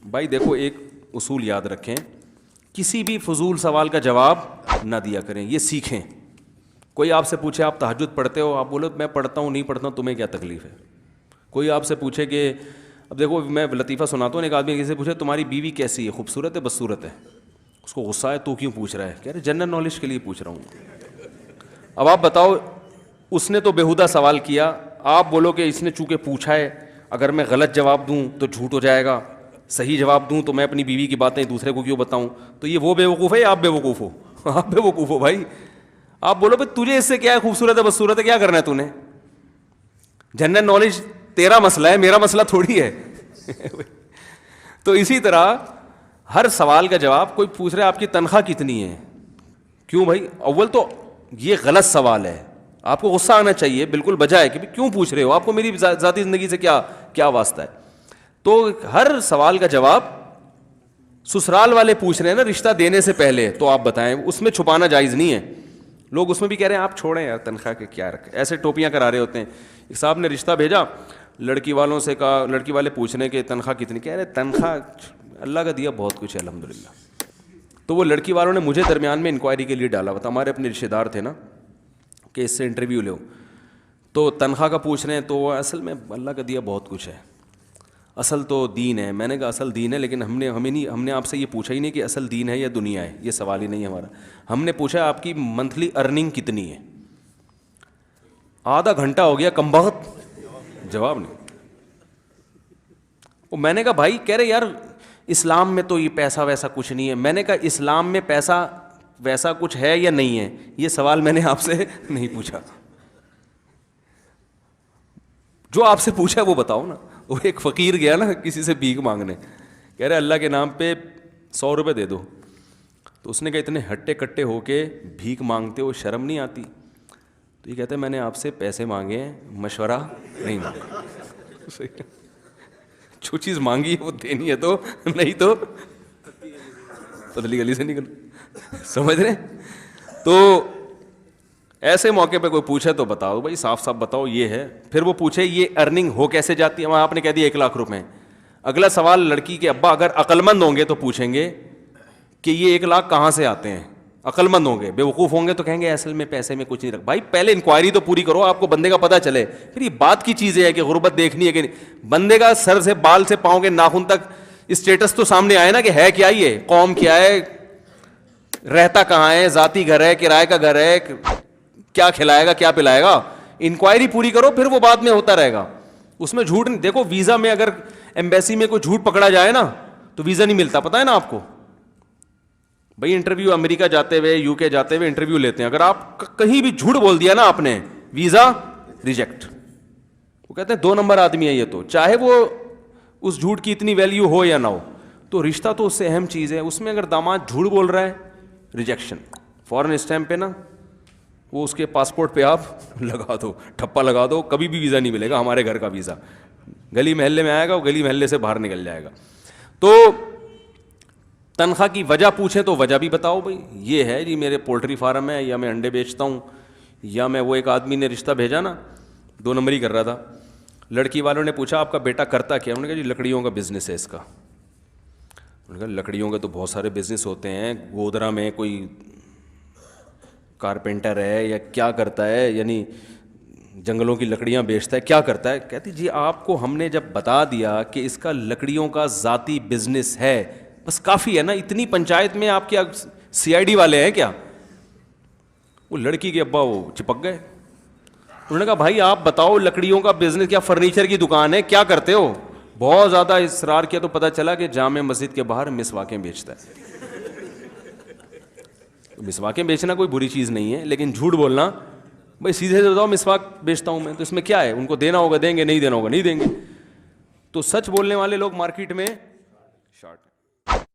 بھائی دیکھو ایک اصول یاد رکھیں, کسی بھی فضول سوال کا جواب نہ دیا کریں, یہ سیکھیں. کوئی آپ سے پوچھے آپ تہجد پڑھتے ہو, آپ بولو میں پڑھتا ہوں نہیں پڑھتا ہوں, تمہیں کیا تکلیف ہے. کوئی آپ سے پوچھے کہ اب دیکھو میں لطیفہ سناتا ہوں, ایک آدمی کسی سے پوچھے تمہاری بیوی کیسی ہے, خوبصورت ہے بدصورت ہے, اس کو غصہ ہے تو کیوں پوچھ رہا ہے, کہہ رہے جنرل نالج کے لیے پوچھ رہا ہوں. اب آپ بتاؤ, اس نے تو بیہودہ سوال کیا, آپ بولو کہ اس نے چونکہ پوچھا ہے, اگر میں غلط جواب دوں تو جھوٹ ہو جائے گا, صحیح جواب دوں تو میں اپنی بیوی کی باتیں دوسرے کو کیوں بتاؤں. تو یہ وہ بے وقوف ہے یا آپ بے وقوف ہو؟ آپ بے وقوف ہو بھائی. آپ بولو بھائی تجھے اس سے کیا ہے, خوبصورت ہے بدصورت ہے, کیا کرنا ہے تو نے؟ جنرل نالج تیرا مسئلہ ہے, میرا مسئلہ تھوڑی ہے. تو اسی طرح ہر سوال کا جواب, کوئی پوچھ رہا ہے آپ کی تنخواہ کتنی ہے, کیوں بھائی؟ اول تو یہ غلط سوال ہے, آپ کو غصہ آنا چاہیے, بالکل بجا ہے کہ کیوں پوچھ رہے ہو, آپ کو میری ذاتی زندگی سے کیا واسطہ ہے. تو ہر سوال کا جواب سسرال والے پوچھ رہے ہیں نا رشتہ دینے سے پہلے, تو آپ بتائیں, اس میں چھپانا جائز نہیں ہے. لوگ اس میں بھی کہہ رہے ہیں آپ چھوڑیں یار تنخواہ کے کیا رکھے, ایسے ٹوپیاں کرا رہے ہوتے ہیں. ایک صاحب نے رشتہ بھیجا, لڑکی والوں سے کہا, لڑکی والے پوچھنے کہ تنخواہ کتنی, کہہ رہے تنخواہ اللہ کا دیا بہت کچھ ہے الحمدللہ. تو وہ لڑکی والوں نے مجھے درمیان میں انکوائری کے لیے ڈالا ہوا تھا, ہمارے اپنے رشتے دار تھے نا, کہ اس سے انٹرویو لو, تو تنخواہ کا پوچھ رہے ہیں. تو وہ اصل میں اللہ کا دیا بہت کچھ ہے, اصل تو دین ہے. میں نے کہا اصل دین ہے, لیکن ہم نے آپ سے یہ پوچھا ہی نہیں کہ اصل دین ہے یا دنیا ہے, یہ سوال ہی نہیں ہے ہمارا. ہم نے پوچھا آپ کی منتھلی ارننگ کتنی ہے. آدھا گھنٹہ ہو گیا, کمبخت جواب نہیں. وہ میں نے کہا بھائی, کہہ رہے یار اسلام میں تو یہ پیسہ ویسا کچھ نہیں ہے. میں نے کہا اسلام میں پیسہ ویسا کچھ ہے یا نہیں ہے, یہ سوال میں نے آپ سے نہیں پوچھا. جو آپ سے پوچھا وہ بتاؤ نا. وہ ایک فقیر گیا نا کسی سے بھیک مانگنے, کہہ رہے اللہ کے نام پہ 100 روپے دے دو. تو اس نے کہا اتنے ہٹے کٹے ہو کے بھیک مانگتے ہو, شرم نہیں آتی؟ تو یہ کہتے ہیں میں نے آپ سے پیسے مانگے ہیں, مشورہ نہیں مانگا. جو چیز مانگی ہے وہ دینی ہے, تو نہیں تو پتلی گلی سے نکل. سمجھ رہے؟ تو ایسے موقع پہ کوئی پوچھے تو بتاؤ بھائی, صاف صاف بتاؤ یہ ہے. پھر وہ پوچھے یہ ارننگ ہو کیسے جاتی ہے, وہاں آپ نے کہہ دیا 1 لاکھ روپے. اگلا سوال لڑکی کے ابا اگر عقل مند ہوں گے تو پوچھیں گے کہ یہ 1 لاکھ کہاں سے آتے ہیں. عقل مند ہوں گے, بے وقوف ہوں گے تو کہیں گے اصل میں پیسے میں کچھ نہیں رکھ. بھائی پہلے انکوائری تو پوری کرو, آپ کو بندے کا پتہ چلے. پھر یہ بات کی چیزیں ہے کہ غربت دیکھنی ہے کہ نہیں. بندے کا سر سے بال سے پاؤں کے ناخن تک اسٹیٹس تو سامنے آئے نا, کہ ہے کیا, یہ قوم کیا ہے, رہتا کہاں ہے, ذاتی گھر ہے, کرائے کا گھر ہے, کیا کھلائے گا کیا پلائے گا. انکوائری پوری کرو, پھر وہ بعد میں ہوتا رہے گا. اس میں جھوٹ نہیں. دیکھو ویزا میں اگر ایمبیسی میں کوئی جھوٹ پکڑا جائے نا تو ویزا نہیں ملتا, پتہ ہے نا آپ کو. بھائی انٹرویو امریکہ جاتے ہوئے یو کے جاتے ہوئے انٹرویو لیتے ہیں, اگر آپ کہیں بھی جھوٹ بول دیا نا آپ نے, ویزا ریجیکٹ. وہ کہتے ہیں 2 نمبر آدمی ہے یہ, تو چاہے وہ اس جھوٹ کی اتنی ویلیو ہو یا نہ ہو. تو رشتہ تو اس سے اہم چیز ہے. اس میں اگر داماد جھوٹ بول رہا ہے, ریجیکشن, فورن اسٹیمپ پہ نا, وہ اس کے پاسپورٹ پہ آپ لگا دو, ٹھپا لگا دو, کبھی بھی ویزا نہیں ملے گا. ہمارے گھر کا ویزا گلی محلے میں آئے گا, وہ گلی محلے سے باہر نکل جائے گا. تو تنخواہ کی وجہ پوچھیں تو وجہ بھی بتاؤ بھائی, یہ ہے جی میرے پولٹری فارم ہے, یا میں انڈے بیچتا ہوں, یا میں. وہ ایک آدمی نے رشتہ بھیجا نا, 2 نمبری کر رہا تھا. لڑکی والوں نے پوچھا آپ کا بیٹا کرتا کیا, انہوں نے کہا جی لکڑیوں کا بزنس ہے اس کا. انہوں نے کہا لکڑیوں کے تو بہت سارے بزنس ہوتے ہیں, گودرا میں کوئی کارپینٹر ہے یا کیا کرتا ہے, یعنی جنگلوں کی لکڑیاں بیچتا ہے, کیا کرتا ہے. کہتی جی آپ کو ہم نے جب بتا دیا کہ اس کا لکڑیوں کا ذاتی بزنس ہے, بس کافی ہے نا. اتنی پنچایت میں آپ کیا CID والے ہیں کیا؟ وہ لڑکی کے ابا وہ چپک گئے. انہوں نے کہا بھائی آپ بتاؤ لکڑیوں کا بزنس کیا, فرنیچر کی دکان ہے, کیا کرتے ہو؟ بہت زیادہ اصرار کیا تو پتہ چلا کہ جامع مسجد کے باہر مسواکیں بیچتا ہے. مسواکیں بیچنا کوئی بری چیز نہیں ہے, لیکن جھوٹ بولنا, بھائی سیدھے سے بتاؤ مسواک بیچتا ہوں میں, تو اس میں کیا ہے؟ ان کو دینا ہوگا دیں گے, نہیں دینا ہوگا نہیں دیں گے. تو سچ بولنے والے لوگ مارکیٹ میں شارٹ.